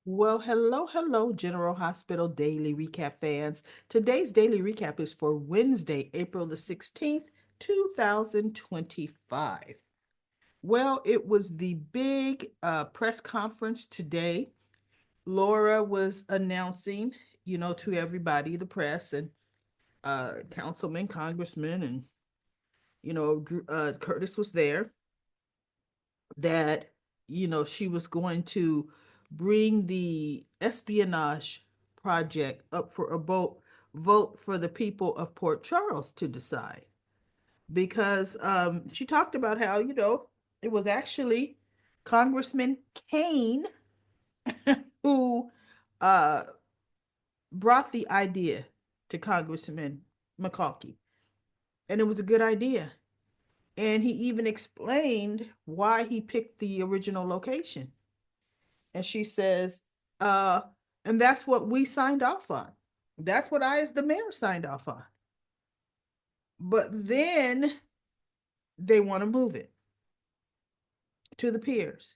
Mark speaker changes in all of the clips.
Speaker 1: Well, hello, General Hospital Daily Recap fans. Today's daily recap is for Wednesday, April the 16th, 2025. Well, it was the big press conference today. Laura was announcing, to everybody, the press and councilmen, congressmen, and, Curtis was there, that she was going to bring the espionage project up for a vote for the people of Port Charles to decide, because she talked about how it was actually Congressman Kane who uh brought the idea to Congressman McCalkey, and it was a good idea, and he even explained why he picked the original location. And she says, uh, and that's what we signed off on. That's what I, as the mayor, signed off on. But then they want to move it to the piers,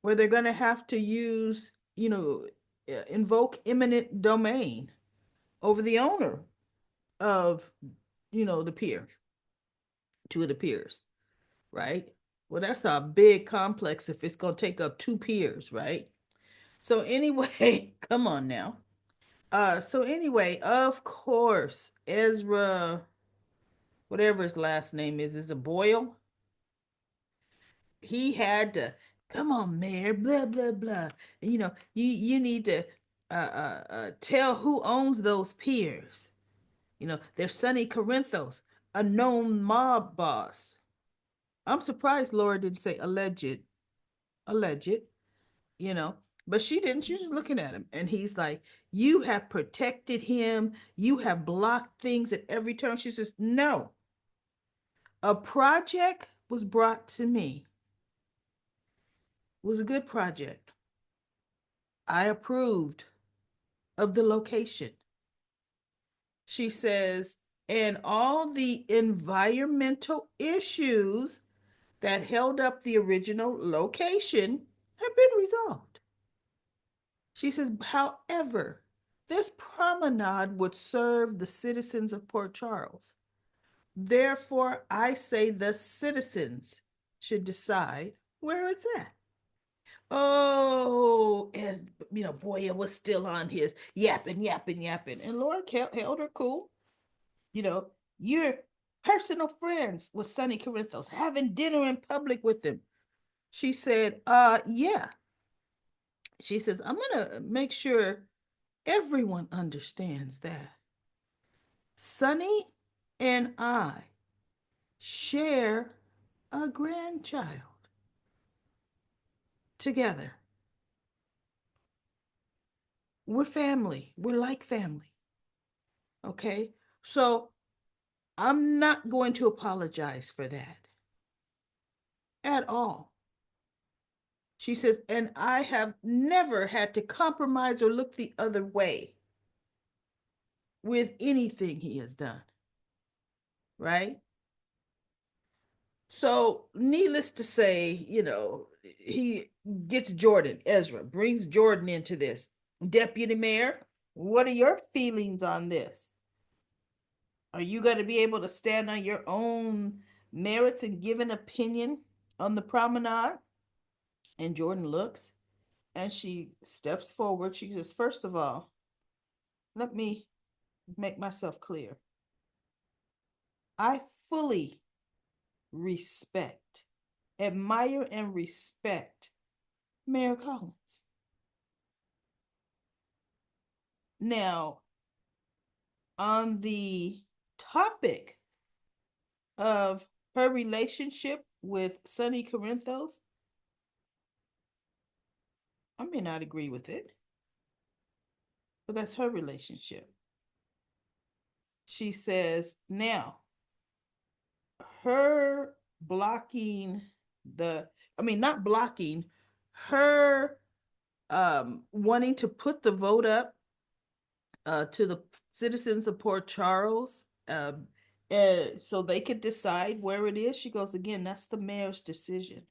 Speaker 1: where they're going to have to use, invoke eminent domain over the owner of, the pier, two of the piers, right? Well, that's a big complex if it's going to take up two piers, right? So anyway, come on now. So anyway, of course, Ezra, whatever his last name is a Boyle. He had to come on, Mayor, blah blah blah. And, you need to tell who owns those piers. There's Sonny Corinthos, a known mob boss. I'm surprised Laura didn't say alleged, you know. But she didn't. She was just looking at him. And he's like, you have protected him. You have blocked things at every turn. She says, no. A project was brought to me. It was a good project. I approved of the location. She says, and all the environmental issues that held up the original location have been resolved. She says, however, this promenade would serve the citizens of Port Charles. Therefore, I say the citizens should decide where it's at. Oh, and Boya was still on his yapping. And Laura held her cool. You're personal friends with Sonny Corinthos, having dinner in public with him. She said, yeah. She says, I'm gonna make sure everyone understands that Sonny and I share a grandchild together. We're family. We're like family. Okay. So I'm not going to apologize for that at all. She says, and I have never had to compromise or look the other way with anything he has done. Right. So, needless to say, he gets Jordan, Ezra, brings Jordan into this. Deputy Mayor, what are your feelings on this? Are you going to be able to stand on your own merits and give an opinion on the promenade? And Jordan looks and she steps forward. She says, first of all, let me make myself clear. I fully respect, admire, and respect Mayor Collins. Now, on the topic of her relationship with Sonny Corinthos, I may not agree with it, but that's her relationship. She says, now, her blocking not blocking, her wanting to put the vote up to the citizens of Port Charles, so they could decide where it is. She goes, again, that's the mayor's decision.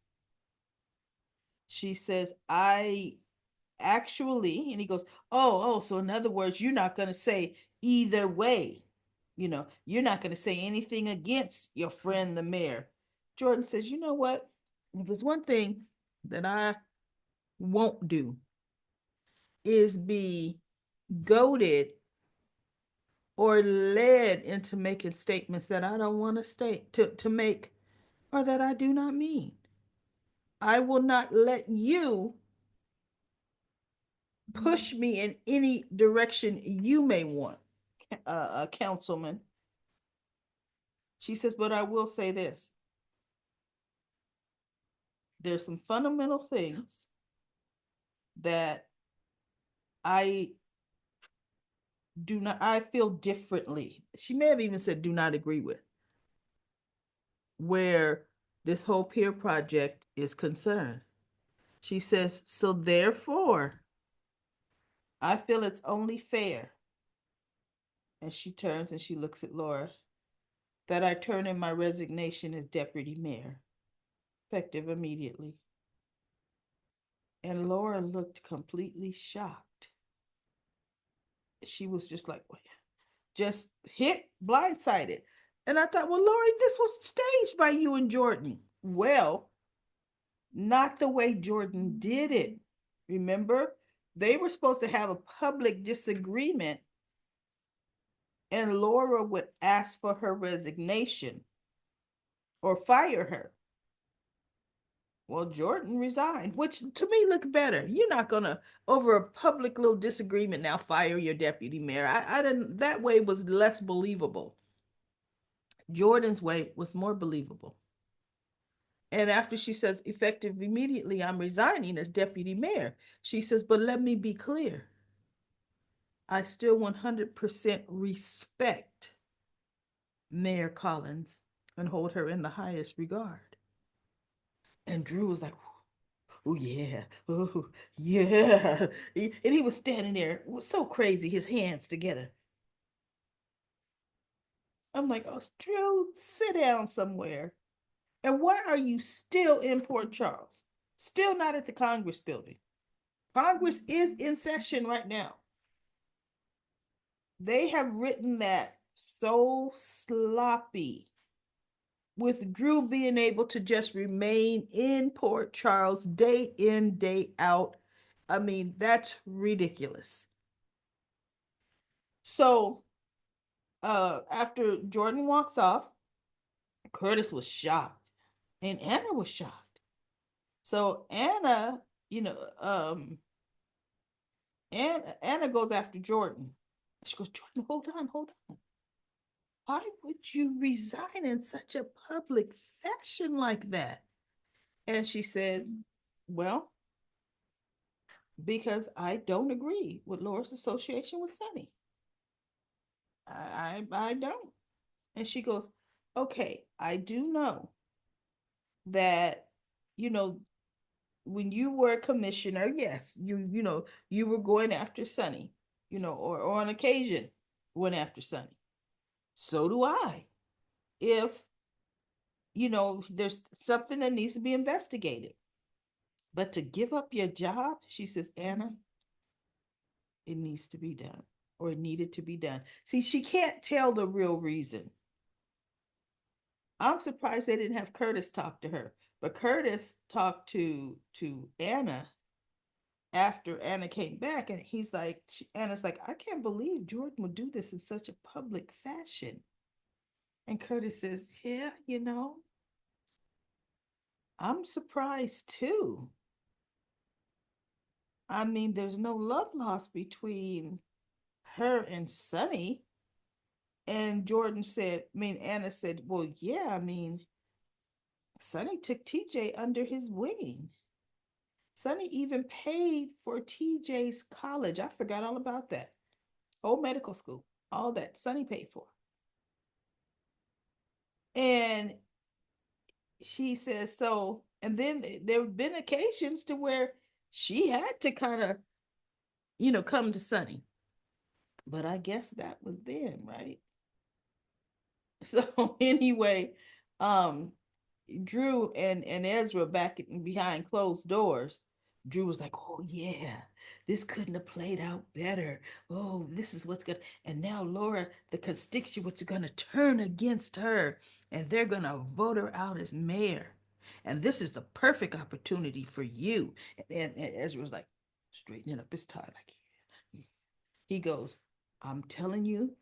Speaker 1: She says, I actually, and he goes, oh, so in other words, you're not going to say either way. You're not going to say anything against your friend, the mayor. Jordan says, you know what? If there's one thing that I won't do is be goaded or led into making statements that I don't want to state to make or that I do not mean. I will not let you push me in any direction you may want, councilman. She says, but I will say this. There's some fundamental things that I I feel differently. She may have even said, do not agree with, where this whole peer project is concerned. She says, so therefore, I feel it's only fair. And she turns and she looks at Laura, that I turn in my resignation as deputy mayor, effective immediately. And Laura looked completely shocked. She was just like, just hit, blindsided. And I thought, well, Lori, this was staged by you and Jordan. Well, not the way Jordan did it. Remember, they were supposed to have a public disagreement, and Laura would ask for her resignation or fire her. Well, Jordan resigned, which to me looked better. You're not gonna, over a public little disagreement, now fire your deputy mayor. I didn't. That way was less believable. Jordan's way was more believable. And after she says, effective immediately, I'm resigning as deputy mayor, she says, but let me be clear. I still 100% respect Mayor Collins and hold her in the highest regard. And Drew was like, oh yeah, oh yeah. And he was standing there, was so crazy, his hands together. I'm like, oh, Drew, sit down somewhere. And why are you still in Port Charles? Still not at the Congress building. Congress is in session right now. They have written that so sloppy, with Drew being able to just remain in Port Charles day in, day out. I mean, that's ridiculous. So after Jordan walks off, Curtis was shocked. And Anna was shocked. So Anna, Anna goes after Jordan. She goes, Jordan, hold on. Why would you resign in such a public fashion like that? And she said, well, because I don't agree with Laura's association with Sonny. I don't. And she goes, okay, I do know that, you know, when you were a commissioner, yes, you were going after Sonny, or on occasion went after Sonny. So do I. If, there's something that needs to be investigated. But to give up your job, she says, Anna, it needs to be done, or it needed to be done. See, she can't tell the real reason. I'm surprised they didn't have Curtis talk to her. But Curtis talked to Anna after Anna came back, and Anna's like, I can't believe Jordan would do this in such a public fashion. And Curtis says, yeah, I'm surprised too. I mean, there's no love lost between her and Sonny. And Anna said, well, yeah, I mean, Sonny took TJ under his wing. Sonny even paid for TJ's college. I forgot all about that. Whole medical school, all that Sonny paid for. And she says, so, and then there have been occasions to where she had to kind of, come to Sonny. But I guess that was then, right? So anyway, um, Drew and Ezra back behind closed doors Drew was like, oh, yeah, this couldn't have played out better. Oh, this is what's going to, and now Laura, the constituents are going to turn against her and they're going to vote her out as mayor. And this is the perfect opportunity for you. And Ezra was like, straightening up his tie. Like, yeah. He goes, I'm telling you,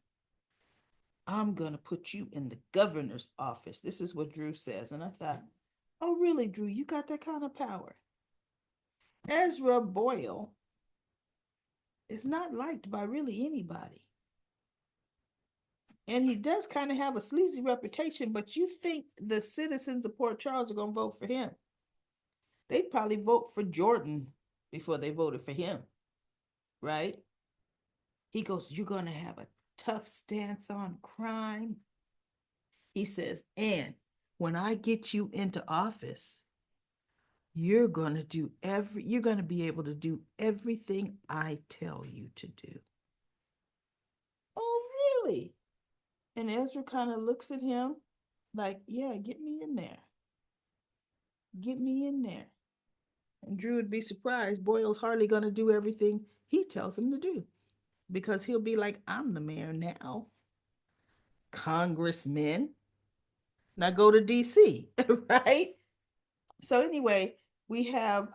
Speaker 1: I'm going to put you in the governor's office. This is what Drew says. And I thought, oh, really, Drew, you got that kind of power? Ezra Boyle is not liked by really anybody. And he does kind of have a sleazy reputation, but you think the citizens of Port Charles are going to vote for him? They'd probably vote for Jordan before they voted for him, right? He goes, you're going to have a tough stance on crime. He says, and when I get you into office, you're going to be able to do everything I tell you to do. Oh, really? And Ezra kind of looks at him like, yeah, get me in there. Get me in there. And Drew would be surprised. Boyle's hardly going to do everything he tells him to do because he'll be like, I'm the mayor now. Congressman. Now go to DC, right? So anyway, we have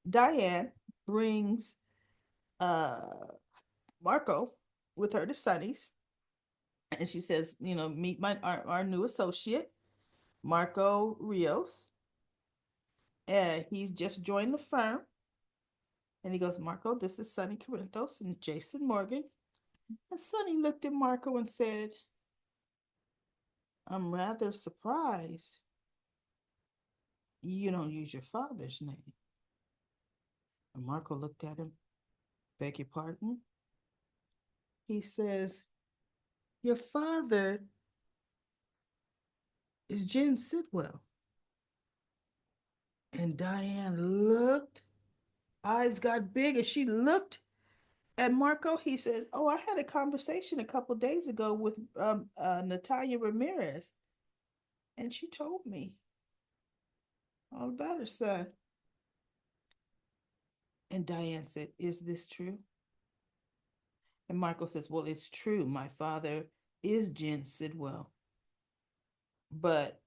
Speaker 1: Diane brings uh Marco with her to Sonny's, and she says, meet our new associate, Marco Rios. He's just joined the firm. And he goes, Marco, this is Sonny Corinthos and Jason Morgan. And Sonny looked at Marco and said, I'm rather surprised you don't use your father's name. And Marco looked at him, beg your pardon? He says, your father is Jen Sidwell. And Diane looked, eyes got big, and she looked at Marco. He said, oh, I had a conversation a couple days ago with Natalia Ramirez, and she told me all about her son. And Diane said, is this true? And Marco says, well, it's true. My father is Jen Sidwell. But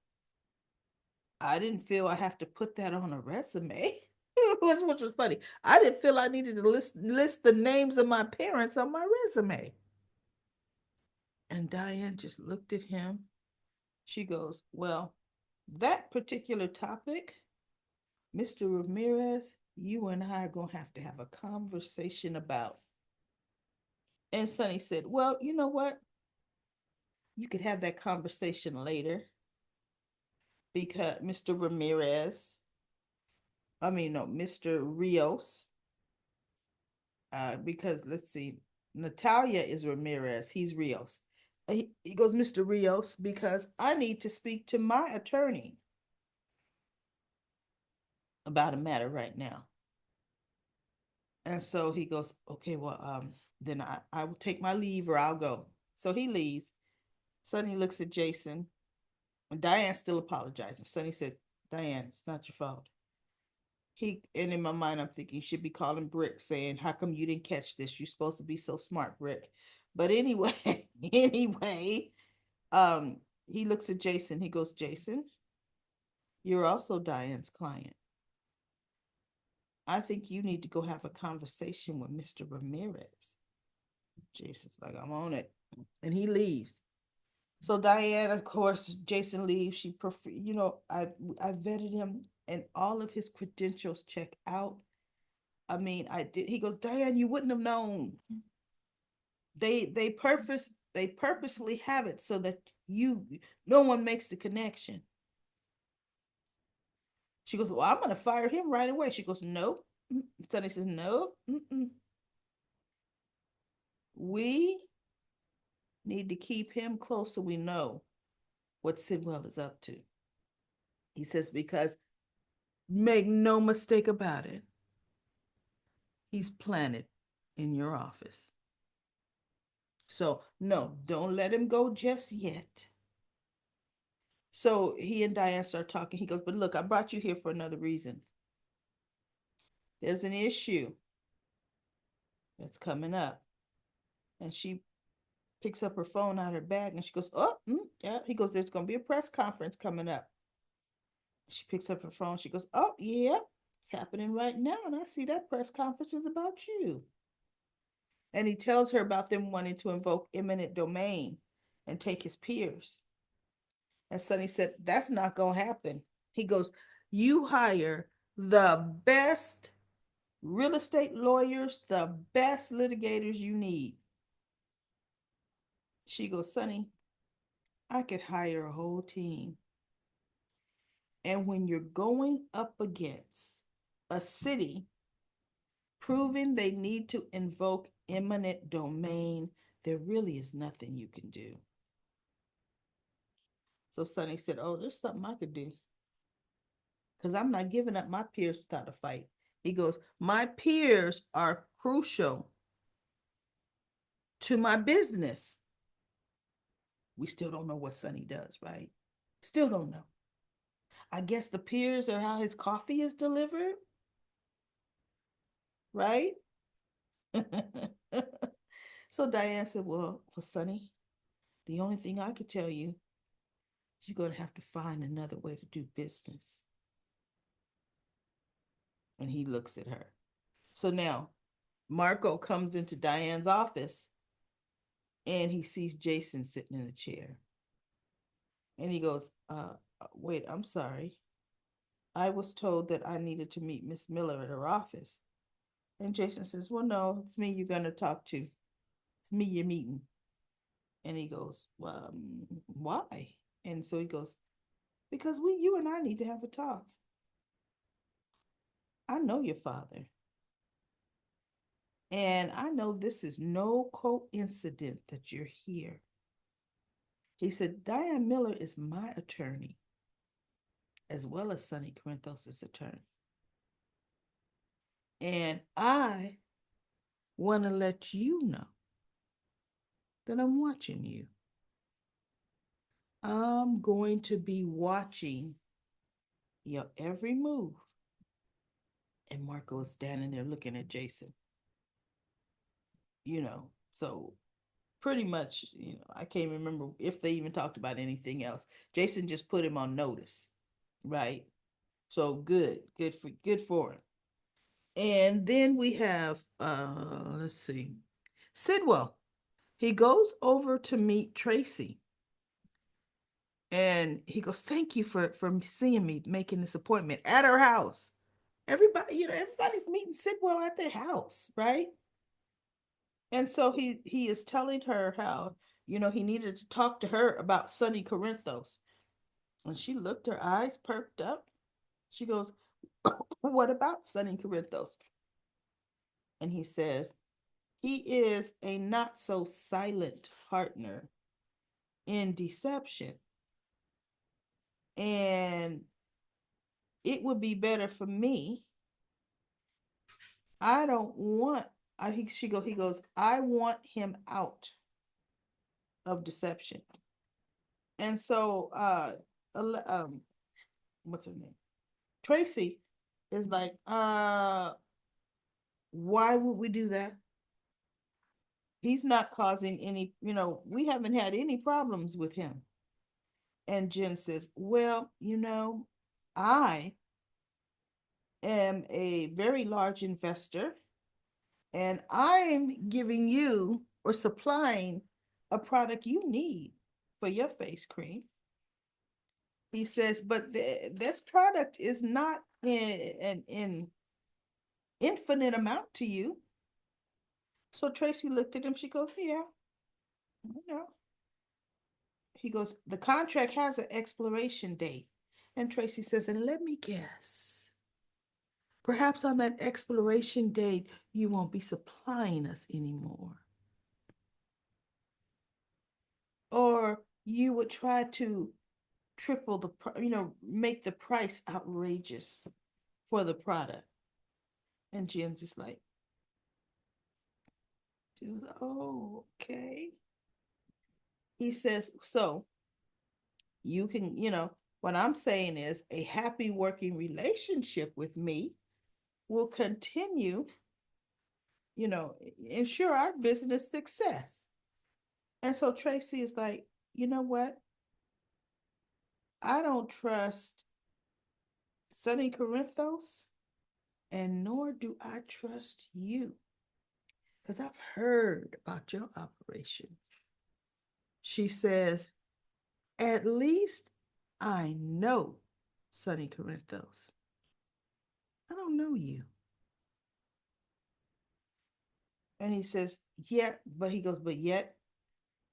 Speaker 1: I didn't feel I have to put that on a resume. Which was funny. I didn't feel I needed to list the names of my parents on my resume. And Diane just looked at him. She goes, well, that particular topic, Mr. Ramirez, you and I are going to have a conversation about. And Sonny said, well, you know what? You could have that conversation later because Mr. Ramirez, I mean, no, Mr. Rios, because let's see, Natalia is Ramirez, he's Rios. He goes, Mr. Rios, because I need to speak to my attorney about a matter right now. And so he goes, okay, well, then I will take my leave or I'll go. So he leaves. Sonny looks at Jason, and Diane's still apologizing. Sonny said, Diane, it's not your fault. And in my mind, I'm thinking you should be calling Brick saying, how come you didn't catch this? You're supposed to be so smart, Brick. But anyway, anyway, he looks at Jason. He goes, Jason, you're also Diane's client. I think you need to go have a conversation with Mr. Ramirez. Jason's like, I'm on it. And he leaves. So Diane, of course, Jason leaves. I vetted him and all of his credentials check out. I mean, I did. He goes, Diane, you wouldn't have known. They purposely have it so that no one makes the connection. She goes, well, I'm gonna fire him right away. She goes, no. Sonny says, no. We need to keep him close so we know what Sidwell is up to. He says, because make no mistake about it, he's planted in your office. So, no, don't let him go just yet. So he and Diane start talking. He goes, but look, I brought you here for another reason. There's an issue that's coming up. And she picks up her phone out of her bag and she goes, oh, yeah. He goes, there's going to be a press conference coming up. She picks up her phone. She goes, oh, yeah, it's happening right now. And I see that press conference is about you. And he tells her about them wanting to invoke eminent domain and take his peers. And Sonny said, that's not going to happen. He goes, you hire the best real estate lawyers, the best litigators you need. She goes, Sonny, I could hire a whole team. And when you're going up against a city proving they need to invoke eminent domain, there really is nothing you can do. So Sonny said, oh, there's something I could do. Because I'm not giving up my peers without a fight. He goes, my peers are crucial to my business. We still don't know what Sonny does, right? Still don't know. I guess the peers are how his coffee is delivered, right? So Diane said, well, Sonny, the only thing I could tell you is you're going to have to find another way to do business. And he looks at her. So now Marco comes into Diane's office and he sees Jason sitting in the chair. And he goes, wait, I'm sorry. I was told that I needed to meet Miss Miller at her office. And Jason says, well, no, it's me you're going to talk to. It's me you're meeting. And he goes, well, why? And so he goes, because you and I need to have a talk. I know your father. And I know this is no coincidence that you're here. He said, Diane Miller is my attorney, as well as Sonny Corinthos' attorney. And I want to let you know that I'm watching you. I'm going to be watching your every move. And Marco's standing there looking at Jason. So pretty much, I can't remember if they even talked about anything else. Jason just put him on notice, right? So good for him. And then we have let's see, Sidwell. He goes over to meet Tracy. And he goes, thank you for seeing me, making this appointment at her house. Everybody's meeting Sidwell at their house, right? And so he is telling her how, he needed to talk to her about Sonny Corinthos. And she looked, her eyes perked up. She goes, what about Sonny Corinthos? And he says, he is a not so silent partner in deception. And it would be better for me. I don't want, he goes, I want him out of deception. And so, what's her name? Tracy is like, why would we do that? He's not causing any, we haven't had any problems with him. And Jen says, well, I am a very large investor and I'm giving you or supplying a product you need for your face cream. He says, but this product is not in an infinite amount to you. So Tracy looked at him. She goes, yeah, I know. He goes, the contract has an expiration date. And Tracy says, and let me guess, perhaps on that expiration date, you won't be supplying us anymore. Or you would try to triple make the price outrageous for the product. And Jen's just like, she's, oh, okay. He says, so you can, what I'm saying is a happy working relationship with me will continue, ensure our business success. And so Tracy is like, you know what? I don't trust Sonny Corinthos, and nor do I trust you, because I've heard about your operation. She says, at least I know Sonny Corinthos. I don't know you. And he says, yeah, but he goes, but yet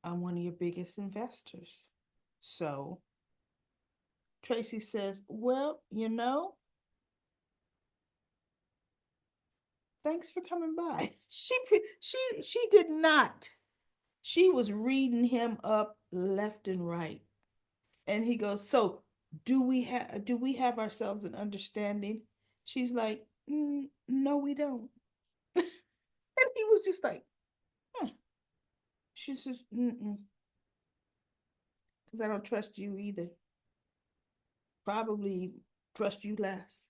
Speaker 1: I'm one of your biggest investors. So Tracy says, well, thanks for coming by. She did not. She was reading him up left and right. And he goes, so do we have ourselves an understanding? She's like, no, we don't. And he was just like, huh. She says, because I don't trust you either. Probably trust you less.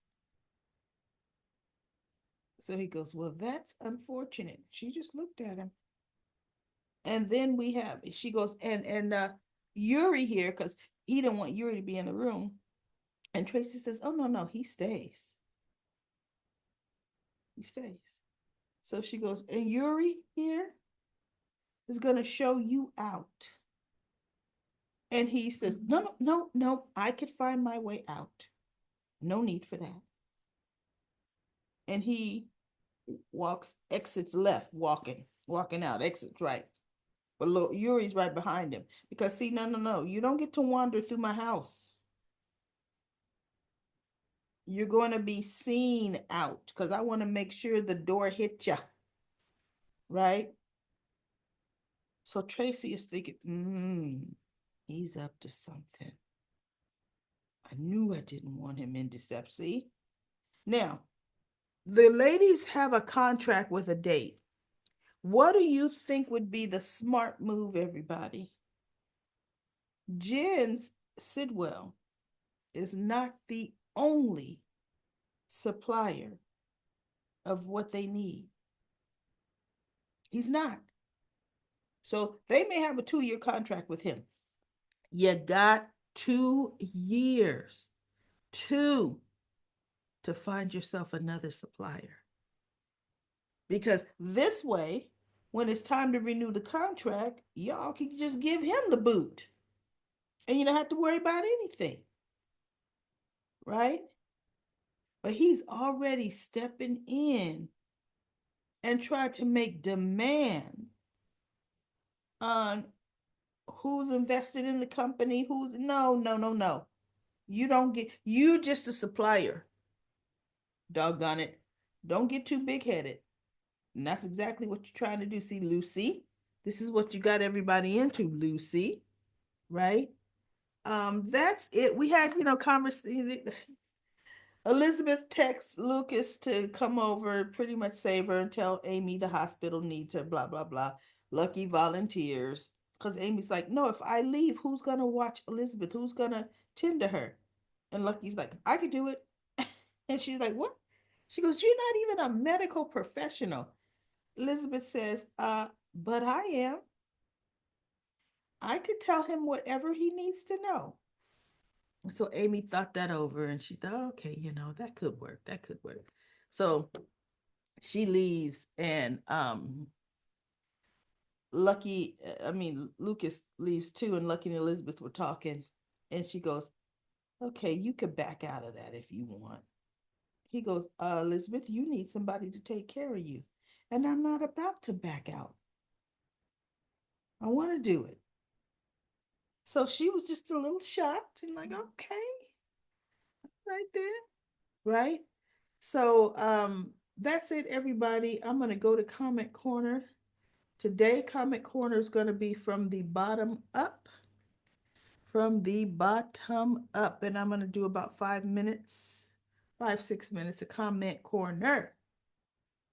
Speaker 1: So he goes, well, that's unfortunate. She just looked at him. And then she goes, and Yuri here, because he didn't want Yuri to be in the room. And Tracy says, oh, no, no, he stays. He stays. So she goes, and Yuri here is going to show you out. And he says, no, no, no, no, I could find my way out. No need for that. And he exits left, walking out, exits right. But look, Yuri's right behind him. Because see, no, no, no, you don't get to wander through my house. You're going to be seen out because I want to make sure the door hit you. Right? So Tracy is thinking, he's up to something. I knew I didn't want him in deception. Now, the ladies have a contract with a date. What do you think would be the smart move, everybody? Jen's Sidwell is not the only supplier of what they need. He's not. So they may have a 2-year contract with him. You got 2 years, two, to find yourself another supplier. Because this way, when it's time to renew the contract, y'all can just give him the boot. And you don't have to worry about anything. Right? But he's already stepping in and try to make demand on who's invested in the company, no, no, no, no. You just a supplier. Doggone it. Don't get too big headed. And that's exactly what you're trying to do. See, Lucy, this is what you got everybody into, Lucy. Right? That's it. We had, conversation. Elizabeth texts Lucas to come over, pretty much save her and tell Amy the hospital needs her, blah, blah, blah. Lucky volunteers. Because Amy's like, no, if I leave, who's going to watch Elizabeth? Who's going to tend to her? And Lucky's like, I could do it. And she's like, what? She goes, you're not even a medical professional. Elizabeth says, but I am. I could tell him whatever he needs to know. So Amy thought that over and she thought, okay, that could work. That could work. So she leaves and Lucas leaves too, and Lucky and Elizabeth were talking. And she goes, okay, you could back out of that if you want. He goes, Elizabeth, you need somebody to take care of you. And I'm not about to back out. I want to do it. So she was just a little shocked and like, okay, right there. Right? So that's it, everybody. I'm gonna go to comment corner. Today, comment corner is gonna be from the bottom up. From the bottom up. And I'm gonna do about 5 minutes, 6 minutes of comment corner.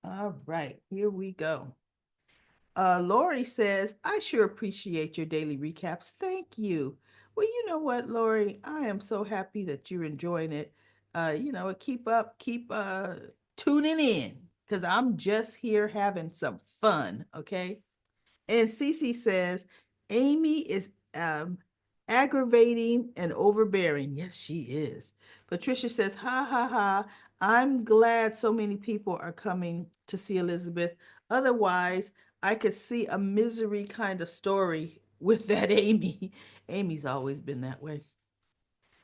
Speaker 1: All right, here we go. Lori says, I sure appreciate your daily recaps. Thank you. Well, you know what, Lori? I am so happy that you're enjoying it. Keep up, keep tuning in because I'm just here having some fun. Okay. And Cece says, Amy is aggravating and overbearing. Yes, she is. Patricia says, ha ha ha. I'm glad so many people are coming to see Elizabeth. Otherwise, I could see a misery kind of story with that Amy. Amy's always been that way.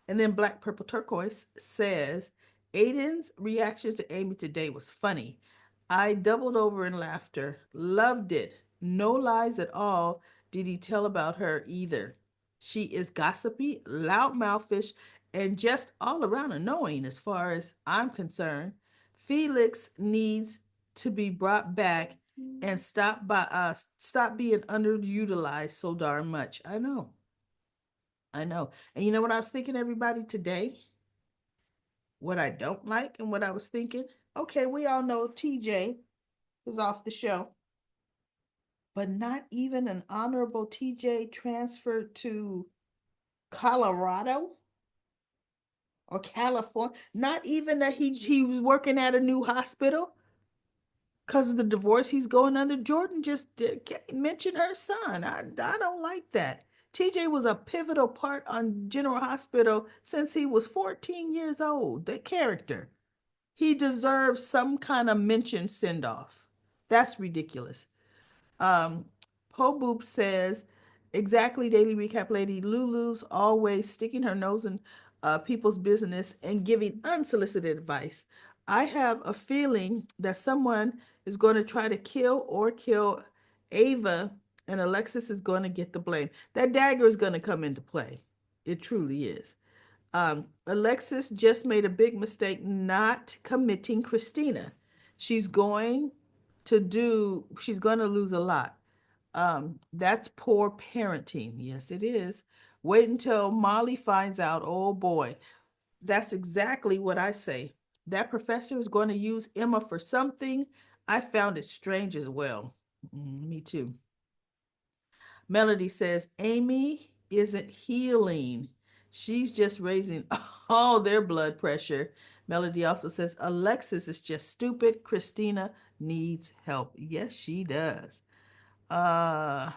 Speaker 1: And then Black Purple Turquoise says, Aiden's reaction to Amy today was funny. I doubled over in laughter. Loved it. No lies at all did he tell about her either. She is gossipy, loudmouthish, and just all around annoying as far as I'm concerned. Felix needs to be brought back and stop being underutilized so darn much. I know. I know. And you know what I was thinking, everybody, today? What I don't like and what I was thinking? Okay, we all know TJ is off the show, but not even an honorable TJ transferred to Colorado or California. Not even that he was working at a new hospital because of the divorce he's going under. Jordan just can't mention her son. I don't like that. TJ was a pivotal part on General Hospital since he was 14 years old. That character. He deserves some kind of mention send off. That's ridiculous. Um, Po Boop says, exactly, Daily Recap Lady. Lulu's always sticking her nose in people's business and giving unsolicited advice. I have a feeling that someone is going to try to kill Ava, and Alexis is going to get the blame. That dagger is going to come into play. It truly is. Alexis just made a big mistake not committing Christina. She's going she's going to lose a lot. That's poor parenting. Yes, it is. Wait until Molly finds out. Oh boy, that's exactly what I say. That professor is going to use Emma for something. I found it strange as well. Me too. Melody says Amy isn't healing. She's just raising all their blood pressure. Melody also says Alexis is just stupid. Christina needs help. Yes, she does. Uh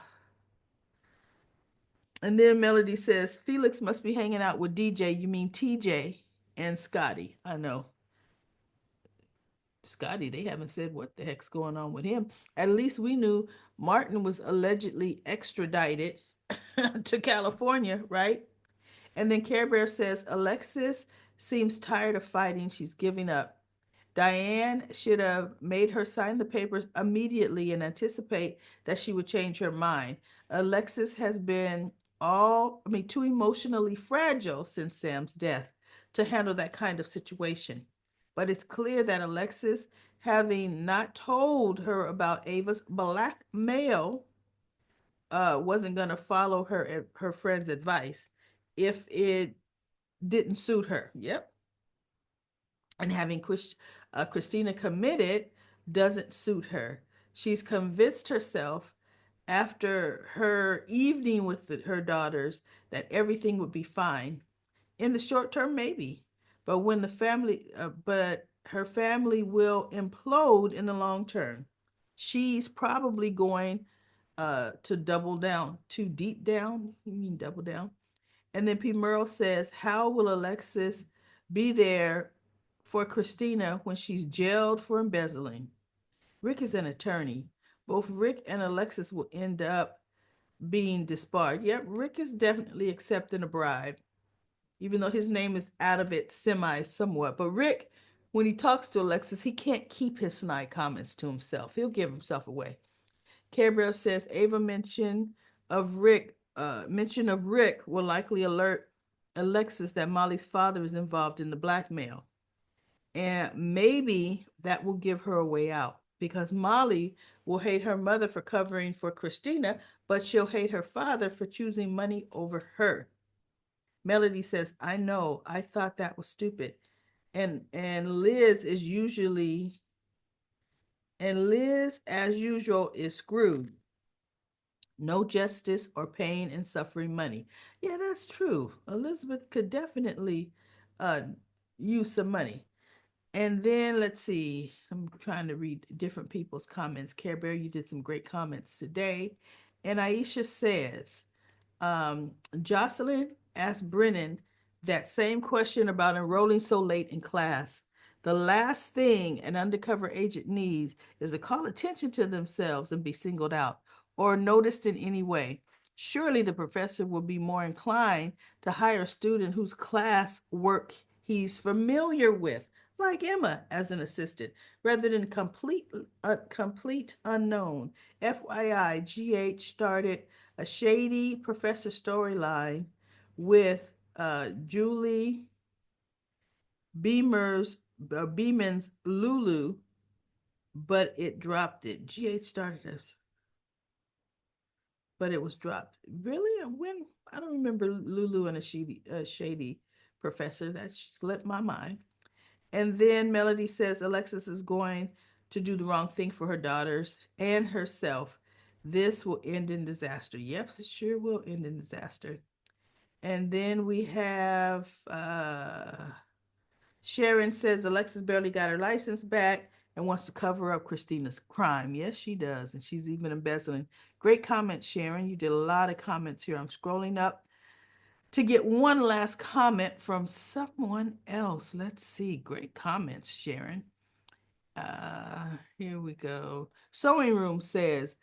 Speaker 1: and then Melody says Felix must be hanging out with DJ. You mean TJ and Scotty. I know. Scotty, they haven't said what the heck's going on with him. At least we knew Martin was allegedly extradited to California, right? And then Care Bear says Alexis seems tired of fighting. She's giving up. Diane should have made her sign the papers immediately and anticipate that she would change her mind. Alexis has been too emotionally fragile since Sam's death to handle that kind of situation. But it's clear that Alexis, having not told her about Ava's blackmail, wasn't going to follow her friend's advice if it didn't suit her. Yep. And having Christina committed doesn't suit her. She's convinced herself after her evening with her daughters that everything would be fine. In the short term, maybe, but her family will implode in the long term. She's probably going to double down, too deep down. You mean double down? And then P. Merle says, how will Alexis be there for Christina when she's jailed for embezzling? Rick is an attorney. Both Rick and Alexis will end up being disbarred. Yep, Rick is definitely accepting a bribe, even though his name is out of it somewhat. But Rick, when he talks to Alexis, he can't keep his snide comments to himself. He'll give himself away. Care Bear says Ava mention of Rick will likely alert Alexis that Molly's father is involved in the blackmail. And maybe that will give her a way out because Molly will hate her mother for covering for Christina, but she'll hate her father for choosing money over her. Melody says, I know, I thought that was stupid. And Liz, as usual, is screwed. No justice or pain and suffering money. Yeah, that's true. Elizabeth could definitely uh, use some money. And then let's see. I'm trying to read different people's comments. Care Bear, you did some great comments today. And Aisha says, Jocelyn asked Brennan that same question about enrolling so late in class. The last thing an undercover agent needs is to call attention to themselves and be singled out or noticed in any way. Surely the professor will be more inclined to hire a student whose class work he's familiar with, like Emma as an assistant, rather than complete unknown. FYI, GH started a shady professor storyline with Julie Beeman's Lulu, but it dropped it. GH started this, but it was dropped. Really? When? I don't remember Lulu and a shady professor. That slipped my mind. And then Melody says Alexis is going to do the wrong thing for her daughters and herself. This will end in disaster. Yep, it sure will end in disaster. And then we have Sharon says Alexis barely got her license back and wants to cover up Christina's crime. Yes, she does. And she's even embezzling. Great comment, Sharon. You did a lot of comments here. I'm scrolling up to get one last comment from someone else. Let's see. Great comments, Sharon. Here we go. Sewing Room says,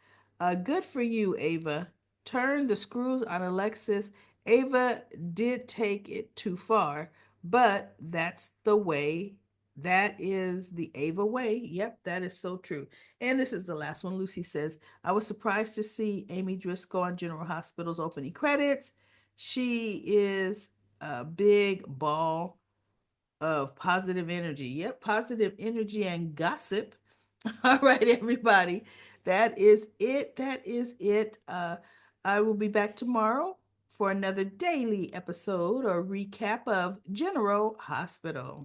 Speaker 1: good for you, Ava. Turn the screws on Alexis. Ava did take it too far, but that's the way. That is the Ava way. Yep, that is so true. And this is the last one. Lucy says, I was surprised to see Amy Driscoll on General Hospital's opening credits. She is a big ball of positive energy. Yep, positive energy and gossip. All right, everybody. That is it. That is it. I will be back tomorrow for another daily episode or recap of General Hospital.